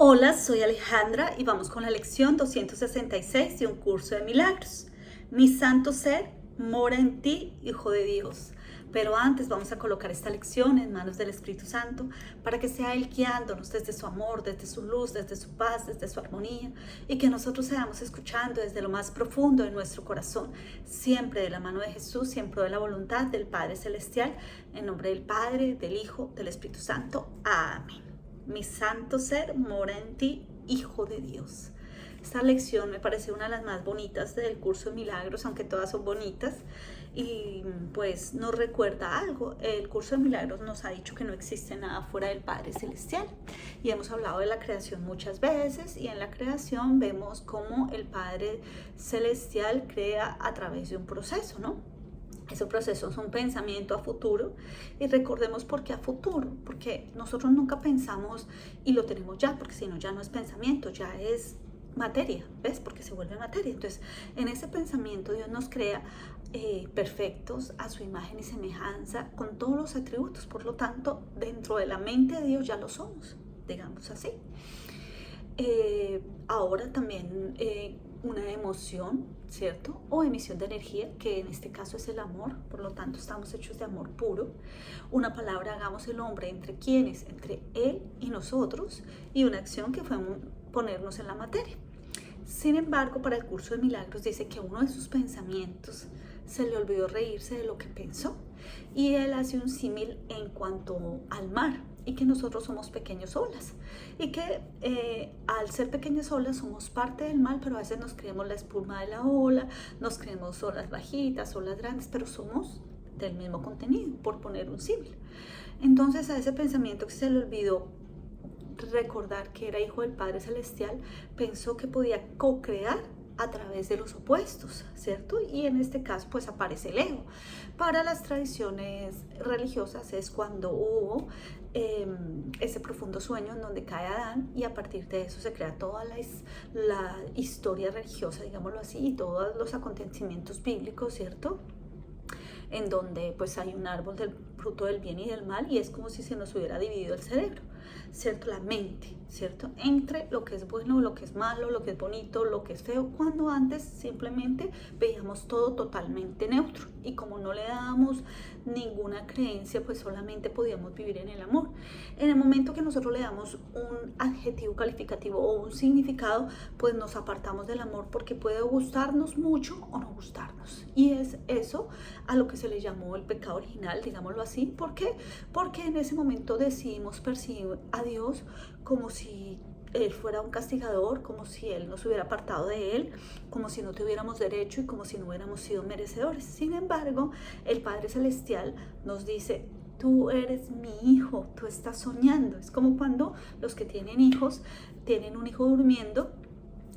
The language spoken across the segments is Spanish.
Hola, soy Alejandra y vamos con la lección 266 de un curso de milagros. Mi santo ser mora en ti, Hijo de Dios. Pero antes vamos a colocar esta lección en manos del Espíritu Santo para que sea Él guiándonos desde su amor, desde su luz, desde su paz, desde su armonía, y que nosotros seamos escuchando desde lo más profundo de nuestro corazón, siempre de la mano de Jesús, siempre de la voluntad del Padre Celestial, en nombre del Padre, del Hijo, del Espíritu Santo. Amén. Mi santo ser mora en ti, Hijo de Dios. Esta lección me parece una de las más bonitas del curso de milagros, aunque todas son bonitas, y pues nos recuerda algo. El curso de milagros nos ha dicho que no existe nada fuera del Padre Celestial, y hemos hablado de la creación muchas veces, y en la creación vemos cómo el Padre Celestial crea a través de un proceso, ¿no? Ese proceso es un pensamiento a futuro, y recordemos por qué a futuro, porque nosotros nunca pensamos y lo tenemos ya, porque si no ya no es pensamiento, ya es materia, ¿ves? Porque se vuelve materia. Entonces, en ese pensamiento Dios nos crea perfectos a su imagen y semejanza, con todos los atributos. Por lo tanto, dentro de la mente de Dios ya lo somos, digamos así. Ahora también una emoción, ¿cierto? O emisión de energía, que en este caso es el amor, por lo tanto estamos hechos de amor puro. Una palabra, hagamos el hombre, ¿entre quiénes? Entre él y nosotros, y una acción que fue ponernos en la materia. Sin embargo, para el curso de milagros dice que uno de sus pensamientos se le olvidó reírse de lo que pensó, y él hace un símil en cuanto al mar, y que nosotros somos pequeñas olas, y que al ser pequeñas olas somos parte del mar, pero a veces nos creemos la espuma de la ola, nos creemos olas bajitas, olas grandes, pero somos del mismo contenido, por poner un símil. Entonces, a ese pensamiento que se le olvidó recordar que era hijo del Padre Celestial, pensó que podía co-crear a través de los opuestos, ¿cierto? Y en este caso pues aparece el ego. Para las tradiciones religiosas es cuando hubo ese profundo sueño en donde cae Adán, y a partir de eso se crea toda la historia religiosa, digámoslo así, y todos los acontecimientos bíblicos, ¿cierto? En donde pues hay un árbol del fruto del bien y del mal, y es como si se nos hubiera dividido el cerebro, ¿cierto? La mente, ¿cierto? Entre lo que es bueno, lo que es malo, lo que es bonito, lo que es feo, cuando antes simplemente veíamos todo totalmente neutro, y como no le dábamos ninguna creencia, pues solamente podíamos vivir en el amor. En el momento que nosotros le damos un adjetivo calificativo o un significado, pues nos apartamos del amor, porque puede gustarnos mucho o no gustarnos, y es eso a lo que se le llamó el pecado original, digámoslo así. ¿Por qué? Porque en ese momento decidimos percibir a Dios como si Él fuera un castigador, como si Él nos hubiera apartado de Él, como si no tuviéramos derecho y como si no hubiéramos sido merecedores. Sin embargo, el Padre Celestial nos dice: tú eres mi hijo, tú estás soñando. Es como cuando los que tienen hijos, tienen un hijo durmiendo,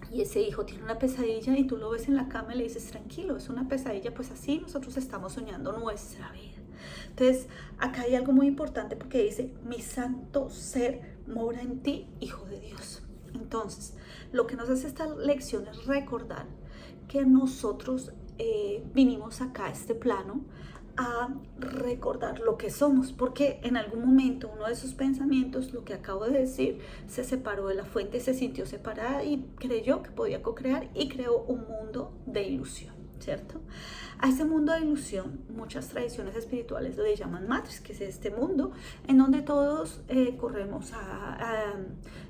y ese hijo tiene una pesadilla, y tú lo ves en la cama y le dices: tranquilo, es una pesadilla. Pues así nosotros estamos soñando nuestra vida. Entonces, acá hay algo muy importante, porque dice: mi santo ser mora en ti, Hijo de Dios. Entonces, lo que nos hace esta lección es recordar que nosotros vinimos acá a este plano a recordar lo que somos, porque en algún momento uno de sus pensamientos, lo que acabo de decir, se separó de la fuente, se sintió separada y creyó que podía co-crear, y creó un mundo de ilusión, ¿cierto? A ese mundo de ilusión muchas tradiciones espirituales le llaman Matrix, que es este mundo en donde todos corremos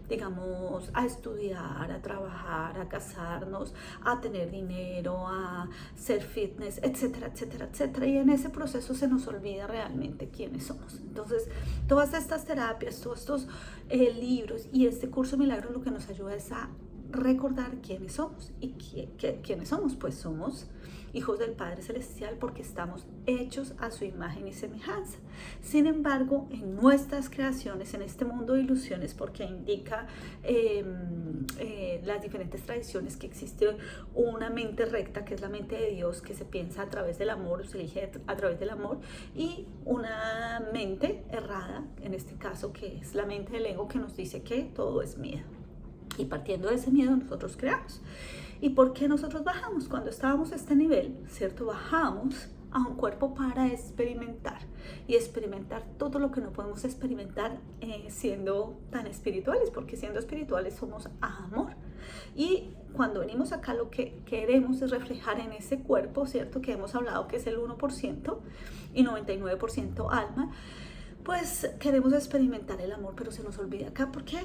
digamos, a estudiar, a trabajar, a casarnos, a tener dinero, a ser fitness, etcétera, etcétera, etcétera. Y en ese proceso se nos olvida realmente quiénes somos. Entonces, todas estas terapias, todos estos libros y este curso de milagros lo que nos ayuda es a recordar quiénes somos. ¿Y quiénes somos? Pues somos hijos del Padre Celestial, porque estamos hechos a su imagen y semejanza. Sin embargo, en nuestras creaciones, en este mundo de ilusiones, porque indica las diferentes tradiciones que existe una mente recta, que es la mente de Dios, que se piensa a través del amor, se elige a través del amor, y una mente errada, en este caso, que es la mente del ego, que nos dice que todo es miedo. Y partiendo de ese miedo nosotros creamos. ¿Y por qué nosotros bajamos? Cuando estábamos a este nivel, ¿cierto? Bajamos a un cuerpo para experimentar y experimentar todo lo que no podemos experimentar siendo tan espirituales, porque siendo espirituales somos amor. Y cuando venimos acá lo que queremos es reflejar en ese cuerpo, ¿cierto? Que hemos hablado que es el 1% y 99% alma, pues queremos experimentar el amor, pero se nos olvida acá porque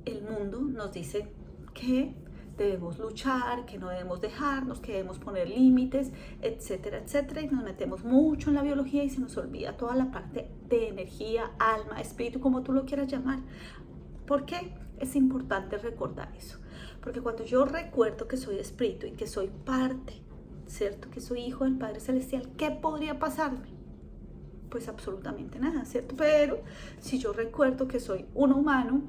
el mundo nos dice que debemos luchar, que no debemos dejarnos, que debemos poner límites, etcétera, etcétera, y nos metemos mucho en la biología y se nos olvida toda la parte de energía, alma, espíritu, como tú lo quieras llamar. ¿Por qué es importante recordar eso? Porque cuando yo recuerdo que soy espíritu y que soy parte, ¿cierto? Que soy hijo del Padre Celestial, ¿qué podría pasarme? Pues absolutamente nada, ¿cierto? Pero si yo recuerdo que soy un humano,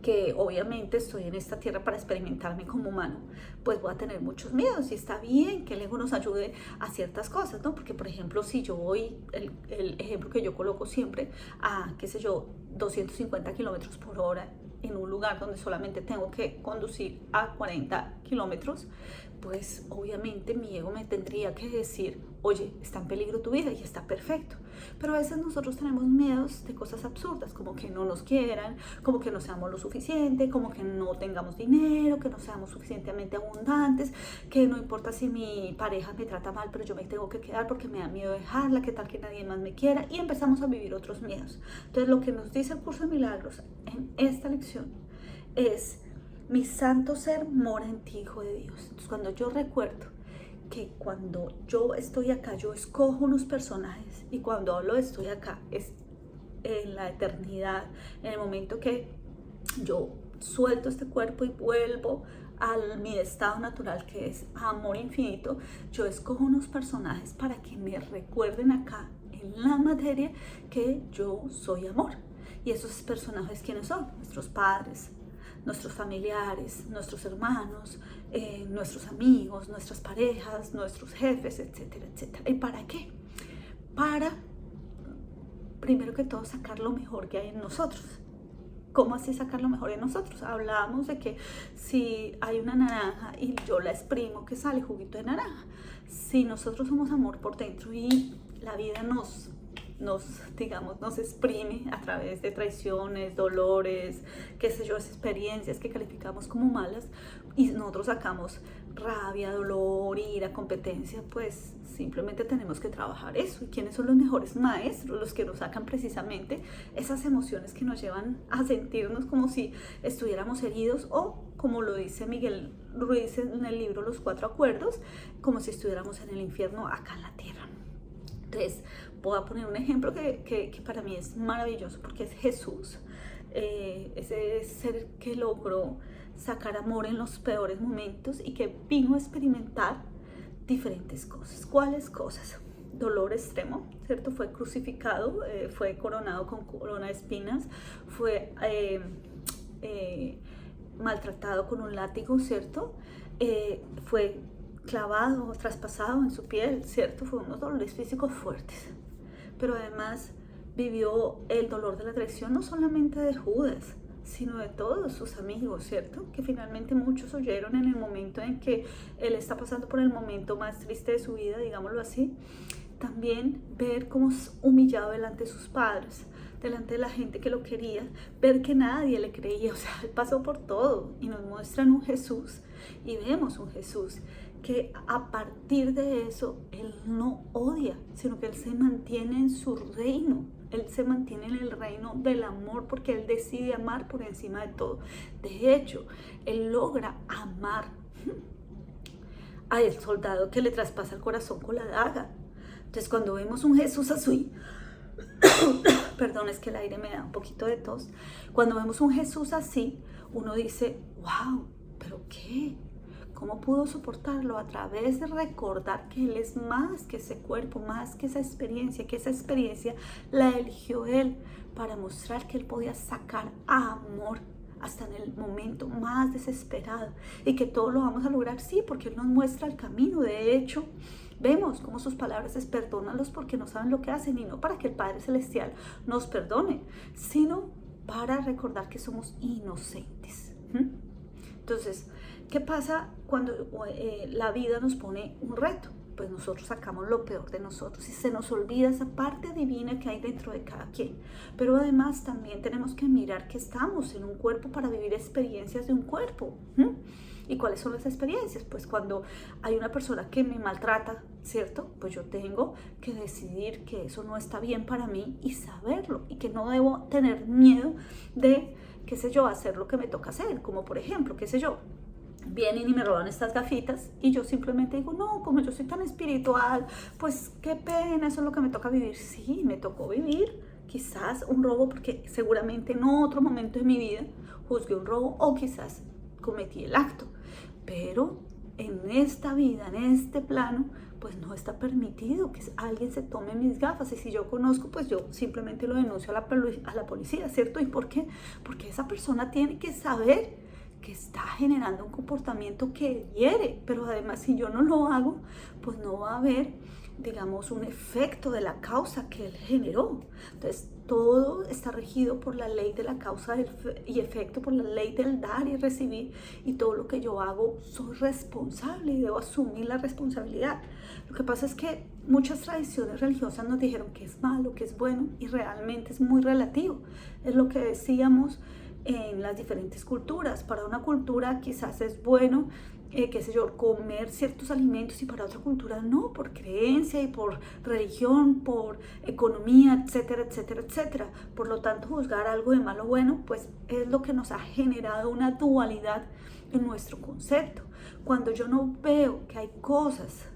que obviamente estoy en esta tierra para experimentarme como humano, pues voy a tener muchos miedos y está bien que el ego nos ayude a ciertas cosas, ¿no? Porque, por ejemplo, si yo voy, el ejemplo que yo coloco siempre, a, qué sé yo, 250 kilómetros por hora en un lugar donde solamente tengo que conducir a 40 kilómetros, pues obviamente mi ego me tendría que decir, oye, está en peligro tu vida y está perfecto. Pero a veces nosotros tenemos miedos de cosas absurdas, como que no nos quieran, como que no seamos lo suficiente, como que no tengamos dinero, que no seamos suficientemente abundantes, que no importa si mi pareja me trata mal, pero yo me tengo que quedar porque me da miedo dejarla, que tal que nadie más me quiera, y empezamos a vivir otros miedos. Entonces lo que nos dice el curso de milagros en esta lección es: mi santo ser mora en ti, hijo de Dios. Entonces cuando yo recuerdo que cuando yo estoy acá, yo escojo unos personajes, y cuando hablo de estoy acá, es en la eternidad, en el momento que yo suelto este cuerpo y vuelvo a mi estado natural, que es amor infinito, yo escojo unos personajes para que me recuerden acá en la materia que yo soy amor. Y esos personajes, ¿quiénes son? Nuestros padres, nuestros familiares, nuestros hermanos, nuestros amigos, nuestras parejas, nuestros jefes, etcétera, etcétera. ¿Y para qué? Para, primero que todo, sacar lo mejor que hay en nosotros. ¿Cómo así sacar lo mejor en nosotros? Hablábamos de que si hay una naranja y yo la exprimo, que sale juguito de naranja. Si nosotros somos amor por dentro y la vida nos exprime a través de traiciones, dolores, qué sé yo, experiencias que calificamos como malas, y nosotros sacamos rabia, dolor, ira, competencia, pues simplemente tenemos que trabajar eso. ¿Y quiénes son los mejores maestros? Los que nos sacan precisamente esas emociones que nos llevan a sentirnos como si estuviéramos heridos, o como lo dice Miguel Ruiz en el libro Los Cuatro Acuerdos, como si estuviéramos en el infierno acá en la tierra. Entonces, voy a poner un ejemplo que para mí es maravilloso, porque es Jesús, ese ser que logró sacar amor en los peores momentos y que vino a experimentar diferentes cosas. ¿Cuáles cosas? Dolor extremo, ¿cierto? Fue crucificado, fue coronado con corona de espinas, fue maltratado con un látigo, ¿cierto? Fue clavado, traspasado en su piel, ¿cierto? Fue unos dolores físicos fuertes. Pero además vivió el dolor de la traición no solamente de Judas, sino de todos sus amigos, ¿cierto? Que finalmente muchos oyeron en el momento en que él está pasando por el momento más triste de su vida, digámoslo así. También ver cómo es humillado delante de sus padres, delante de la gente que lo quería, ver que nadie le creía, o sea, él pasó por todo, y nos muestran un Jesús, y vemos un Jesús que a partir de eso, él no odia, sino que él se mantiene en su reino. Él se mantiene en el reino del amor porque él decide amar por encima de todo. De hecho, él logra amar al soldado que le traspasa el corazón con la daga. Entonces, cuando vemos un Jesús así, perdón, es que el aire me da un poquito de tos. Cuando vemos un Jesús así, uno dice, wow, ¿pero qué? ¿Cómo pudo soportarlo? A través de recordar que Él es más que ese cuerpo, más que esa experiencia la eligió Él para mostrar que Él podía sacar amor hasta en el momento más desesperado, y que todo lo vamos a lograr, sí, porque Él nos muestra el camino. De hecho, vemos cómo sus palabras es: perdónalos porque no saben lo que hacen, y no para que el Padre Celestial nos perdone, sino para recordar que somos inocentes. Entonces, ¿qué pasa cuando la vida nos pone un reto? pues nosotros sacamos lo peor de nosotros y se nos olvida esa parte divina que hay dentro de cada quien. Pero además también tenemos que mirar que estamos en un cuerpo para vivir experiencias de un cuerpo. ¿Y cuáles son las experiencias? Pues cuando hay una persona que me maltrata, ¿cierto? Pues yo tengo que decidir que eso no está bien para mí y saberlo, y que no debo tener miedo de, qué sé yo, hacer lo que me toca hacer. Como por ejemplo, qué sé yo, vienen y me roban estas gafitas y yo simplemente digo, no, como yo soy tan espiritual, pues qué pena, eso es lo que me toca vivir. Sí, me tocó vivir quizás un robo porque seguramente en otro momento de mi vida juzgué un robo o quizás cometí el acto, pero en esta vida, en este plano, pues no está permitido que alguien se tome mis gafas, y si yo conozco, pues yo simplemente lo denuncio a la policía, ¿cierto? ¿Y por qué? Porque esa persona tiene que saber que está generando un comportamiento que hiere, pero además si yo no lo hago, pues no va a haber, digamos, un efecto de la causa que él generó. Entonces todo está regido por la ley de la causa y efecto, por la ley del dar y recibir, y todo lo que yo hago soy responsable y debo asumir la responsabilidad. Lo que pasa es que muchas tradiciones religiosas nos dijeron que es malo, que es bueno, y realmente es muy relativo. Es lo que decíamos en las diferentes culturas. Para una cultura quizás es bueno, qué sé yo, comer ciertos alimentos, y para otra cultura no, por creencia y por religión, por economía, etcétera, etcétera, etcétera. Por lo tanto, juzgar algo de malo o bueno, pues es lo que nos ha generado una dualidad en nuestro concepto. Cuando yo no veo que hay cosas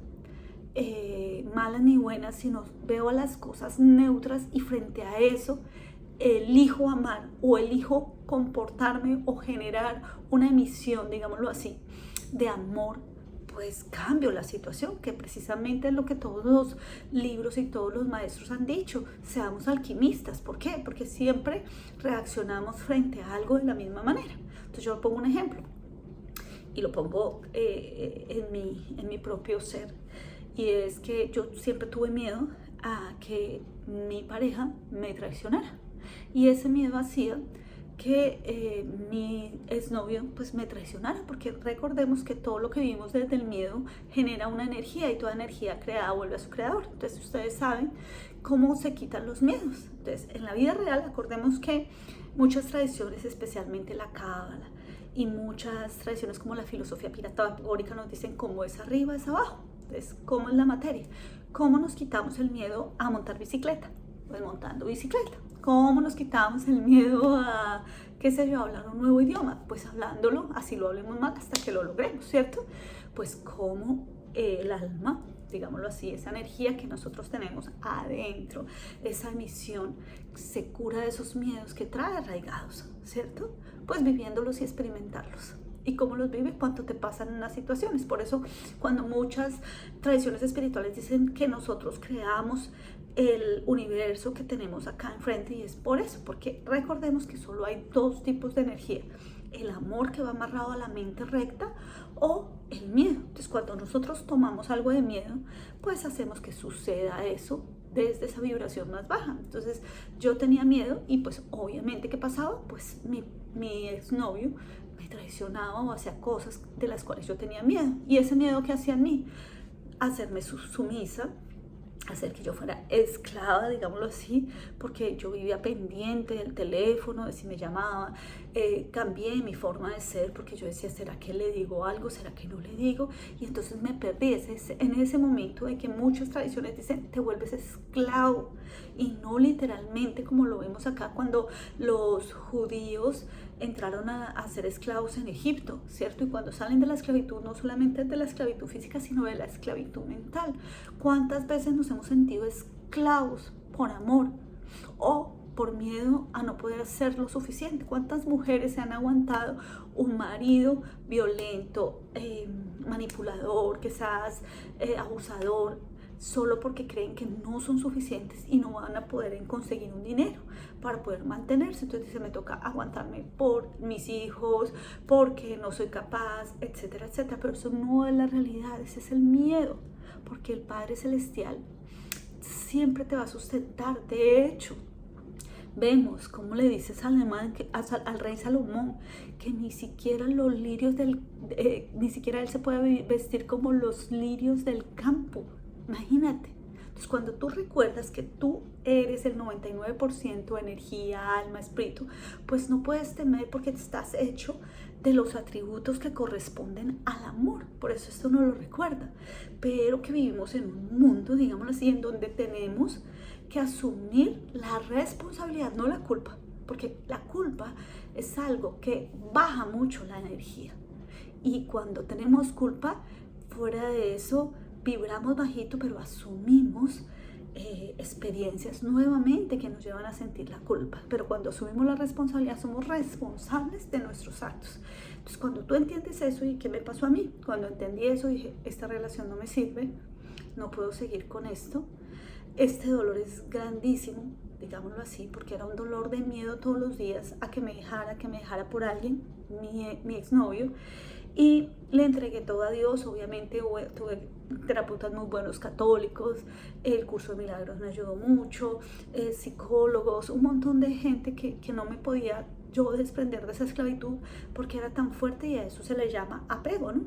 malas ni buenas, sino veo a las cosas neutras, y frente a eso elijo amar o elijo comportarme o generar una emisión, digámoslo así, de amor, pues cambio la situación, que precisamente es lo que todos los libros y todos los maestros han dicho: seamos alquimistas. ¿Por qué? Porque siempre reaccionamos frente a algo de la misma manera. Entonces yo pongo un ejemplo y lo pongo en mi propio ser, y es que yo siempre tuve miedo a que mi pareja me traicionara, y ese miedo hacía que mi exnovio pues me traicionara, porque recordemos que todo lo que vivimos desde el miedo genera una energía, y toda energía creada vuelve a su creador. Entonces ustedes saben cómo se quitan los miedos. Entonces en la vida real, acordemos que muchas tradiciones, especialmente la cábala y muchas tradiciones como la filosofía pitagórica, nos dicen cómo es arriba es abajo. Entonces, ¿cómo es la materia? ¿Cómo nos quitamos el miedo a montar bicicleta? Pues montando bicicleta. ¿Cómo nos quitamos el miedo a, qué sé yo, hablar un nuevo idioma? Pues hablándolo, así lo hablemos más hasta que lo logremos, ¿cierto? Pues como el alma, digámoslo así, esa energía que nosotros tenemos adentro, esa emisión, se cura de esos miedos que trae arraigados, ¿cierto? Pues viviéndolos y experimentarlos. ¿Y cómo los vive? Cuando te pasan en las situaciones. Por eso, cuando muchas tradiciones espirituales dicen que nosotros creamos el universo que tenemos acá enfrente, y es por eso, porque recordemos que solo hay dos tipos de energía: el amor, que va amarrado a la mente recta, o el miedo. Entonces cuando nosotros tomamos algo de miedo, pues hacemos que suceda eso desde esa vibración más baja. Entonces yo tenía miedo, y pues obviamente, ¿qué pasaba? Pues mi exnovio me traicionaba o hacía cosas de las cuales yo tenía miedo. Y ese miedo, que hacía en mí, hacerme sumisa, hacer que yo fuera esclava, digámoslo así, porque yo vivía pendiente del teléfono, de si me llamaba. Cambié mi forma de ser, porque yo decía: ¿será que le digo algo? ¿Será que no le digo? Y entonces me perdí en ese momento de que muchas tradiciones dicen: te vuelves esclavo, y no literalmente como lo vemos acá cuando los judíos entraron a ser esclavos en Egipto, ¿cierto? Y cuando salen de la esclavitud, no solamente de la esclavitud física, sino de la esclavitud mental. ¿Cuántas veces nos hemos sentido esclavos por amor o por miedo a no poder hacer lo suficiente? ¿Cuántas mujeres se han aguantado un marido violento, manipulador, quizás abusador, solo porque creen que no son suficientes y no van a poder conseguir un dinero para poder mantenerse? Entonces dice: me toca aguantarme por mis hijos, porque no soy capaz, etcétera, etcétera. Pero eso no es la realidad, ese es el miedo, porque el Padre Celestial siempre te va a sustentar. De hecho, Vemos cómo le dice Salomón, al rey Salomón, que ni siquiera los lirios ni siquiera él se puede vestir como los lirios del campo. Imagínate. Entonces, cuando tú recuerdas que tú eres el 99% energía, alma, espíritu, pues no puedes temer porque estás hecho de los atributos que corresponden al amor. Por eso esto no lo recuerda. Pero que vivimos en un mundo, digámoslo así, en donde tenemos que asumir la responsabilidad, no la culpa. Porque la culpa es algo que baja mucho la energía. Y cuando tenemos culpa, fuera de eso, vibramos bajito, pero asumimos experiencias nuevamente que nos llevan a sentir la culpa. Pero cuando asumimos la responsabilidad, somos responsables de nuestros actos. Entonces, cuando tú entiendes eso, ¿y qué me pasó a mí? Cuando entendí eso, dije, esta relación no me sirve, no puedo seguir con esto. Este dolor es grandísimo, digámoslo así, porque era un dolor de miedo todos los días a que me dejara por alguien, mi exnovio. Y le entregué todo a Dios. Obviamente tuve terapeutas muy buenos católicos, el curso de milagros me ayudó mucho, psicólogos, un montón de gente que no me podía yo desprender de esa esclavitud porque era tan fuerte, y a eso se le llama apego, ¿no?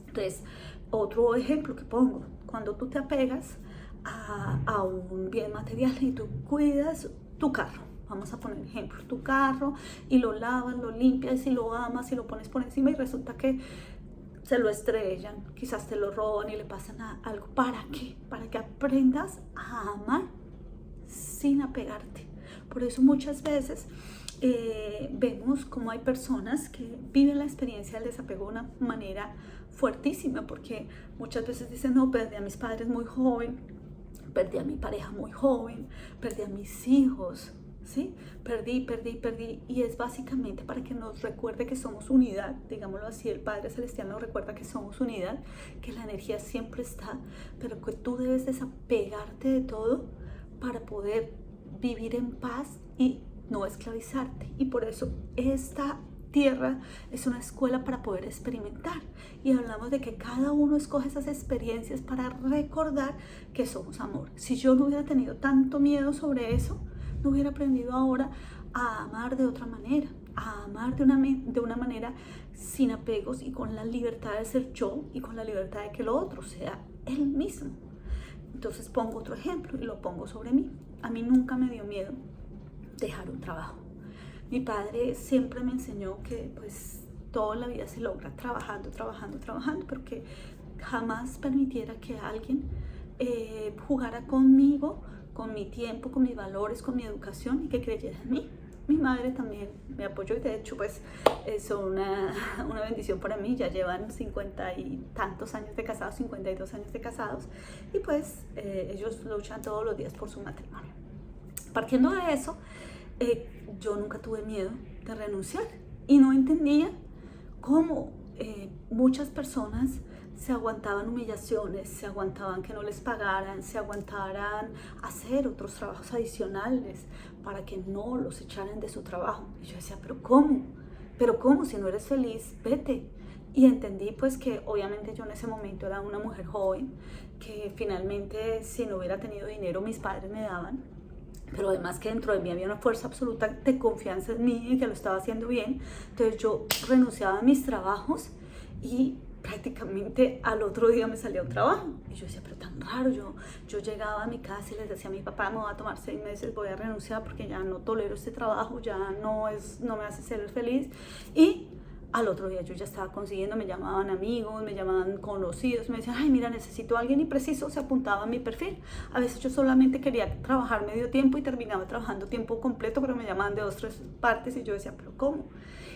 Entonces, otro ejemplo que pongo, cuando tú te apegas a un bien material y tú cuidas tu carro. Vamos a poner ejemplo, tu carro, y lo lavas, lo limpias y lo amas y lo pones por encima, y resulta que se lo estrellan, quizás te lo roban y le pasan algo. ¿Para qué? Para que aprendas a amar sin apegarte. Por eso muchas veces vemos como hay personas que viven la experiencia del desapego de una manera fuertísima, porque muchas veces dicen, no, perdí a mis padres muy joven, perdí a mi pareja muy joven, perdí a mis hijos, ¿sí? Perdí, y es básicamente para que nos recuerde que somos unidad, digámoslo así. El Padre Celestial nos recuerda que somos unidad, que la energía siempre está, pero que tú debes desapegarte de todo para poder vivir en paz y no esclavizarte. Y por eso esta tierra es una escuela para poder experimentar, y hablamos de que cada uno escoge esas experiencias para recordar que somos amor. Si yo no hubiera tenido tanto miedo sobre eso, no hubiera aprendido ahora a amar de otra manera, a amar de una manera sin apegos y con la libertad de ser yo y con la libertad de que lo otro sea él mismo. Entonces pongo otro ejemplo y lo pongo sobre mí. A mí nunca me dio miedo dejar un trabajo. Mi padre siempre me enseñó que pues toda la vida se logra trabajando, pero que jamás permitiera que alguien jugara conmigo, con mi tiempo, con mis valores, con mi educación, y que creyera en mí. Mi madre también me apoyó, y de hecho pues es una bendición para mí. Ya llevan 50 y tantos años de casados, 52 años de casados, y pues ellos luchan todos los días por su matrimonio. Partiendo de eso, yo nunca tuve miedo de renunciar, y no entendía cómo muchas personas se aguantaban humillaciones, se aguantaban que no les pagaran, se aguantaran hacer otros trabajos adicionales para que no los echaran de su trabajo. Y yo decía, ¿pero cómo? ¿Pero cómo? Si no eres feliz, vete. Y entendí pues que obviamente yo en ese momento era una mujer joven, que finalmente si no hubiera tenido dinero mis padres me daban, pero además que dentro de mí había una fuerza absoluta de confianza en mí y que lo estaba haciendo bien. Entonces yo renunciaba a mis trabajos y prácticamente al otro día me salía un trabajo. Y yo decía, pero tan raro. Yo llegaba a mi casa y les decía a mi papá, me voy a tomar 6 meses, voy a renunciar porque ya no tolero este trabajo, ya no me hace ser feliz. Y al otro día yo ya estaba consiguiendo, me llamaban amigos, me llamaban conocidos, me decían, ay, mira, necesito a alguien, y preciso se apuntaba a mi perfil. A veces yo solamente quería trabajar medio tiempo y terminaba trabajando tiempo completo, pero me llamaban de 2, 3 partes, y yo decía, pero ¿cómo?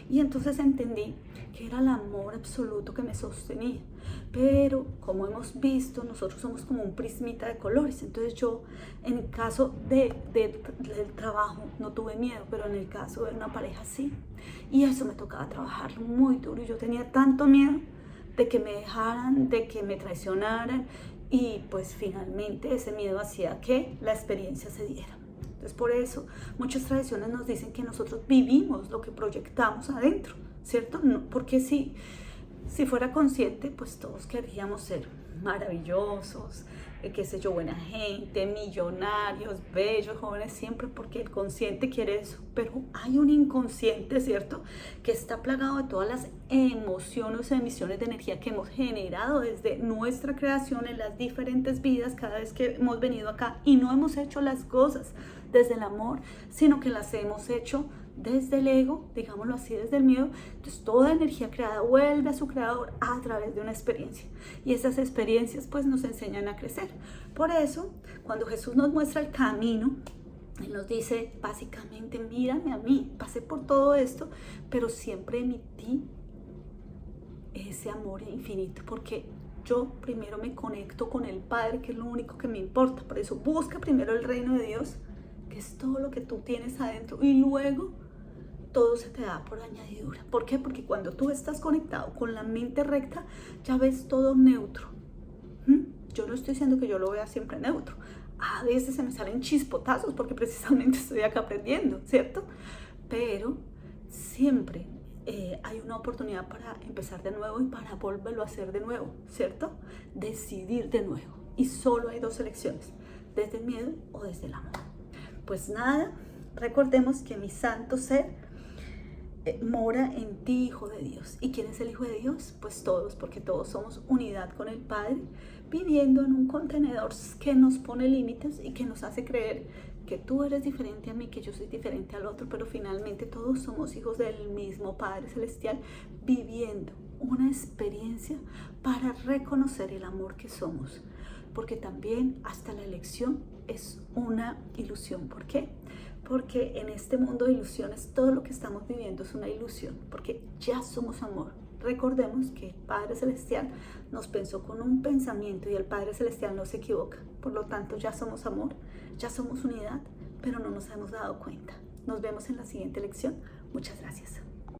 Y entonces entendí que era el amor absoluto que me sostenía. Pero como hemos visto, nosotros somos como un prismita de colores. Entonces yo, en el caso del trabajo, no tuve miedo, pero en el caso de una pareja sí. Y eso me tocaba trabajarlo muy duro. Y yo tenía tanto miedo de que me dejaran, de que me traicionaran. Y pues finalmente ese miedo hacía que la experiencia se diera. Entonces por eso muchas tradiciones nos dicen que nosotros vivimos lo que proyectamos adentro, ¿cierto? No, porque si fuera consciente, pues todos querríamos ser maravillosos, qué sé yo, buena gente, millonarios, bellos, jóvenes, siempre porque el consciente quiere eso. Pero hay un inconsciente, ¿cierto?, que está plagado de todas las emociones, emisiones de energía que hemos generado desde nuestra creación en las diferentes vidas, cada vez que hemos venido acá y no hemos hecho las cosas desde el amor, sino que las hemos hecho desde el ego, digámoslo así, desde el miedo. Entonces toda energía creada vuelve a su creador a través de una experiencia, y esas experiencias pues nos enseñan a crecer. Por eso cuando Jesús nos muestra el camino, Él nos dice básicamente: mírame a mí, pasé por todo esto, pero siempre emití ese amor infinito, porque yo primero me conecto con el Padre, que es lo único que me importa. Por eso busca primero el reino de Dios, que es todo lo que tú tienes adentro, y luego todo se te da por añadidura. ¿Por qué? Porque cuando tú estás conectado con la mente recta, ya ves todo neutro. Yo no estoy diciendo que yo lo vea siempre neutro. A veces se me salen chispotazos porque precisamente estoy acá aprendiendo, ¿cierto? Pero siempre hay una oportunidad para empezar de nuevo y para volverlo a hacer de nuevo, ¿cierto? Decidir de nuevo. Y solo hay dos elecciones: desde el miedo o desde el amor. Pues nada, recordemos que mi santo ser mora en ti, Hijo de Dios. ¿Y quién es el Hijo de Dios? Pues todos, porque todos somos unidad con el Padre, viviendo en un contenedor que nos pone límites y que nos hace creer que tú eres diferente a mí, que yo soy diferente al otro, pero finalmente todos somos hijos del mismo Padre Celestial, viviendo una experiencia para reconocer el amor que somos. Porque también hasta la elección es una ilusión. ¿Por qué? Porque en este mundo de ilusiones todo lo que estamos viviendo es una ilusión, porque ya somos amor. Recordemos que el Padre Celestial nos pensó con un pensamiento y el Padre Celestial no se equivoca. Por lo tanto, ya somos amor, ya somos unidad, pero no nos hemos dado cuenta. Nos vemos en la siguiente lección. Muchas gracias.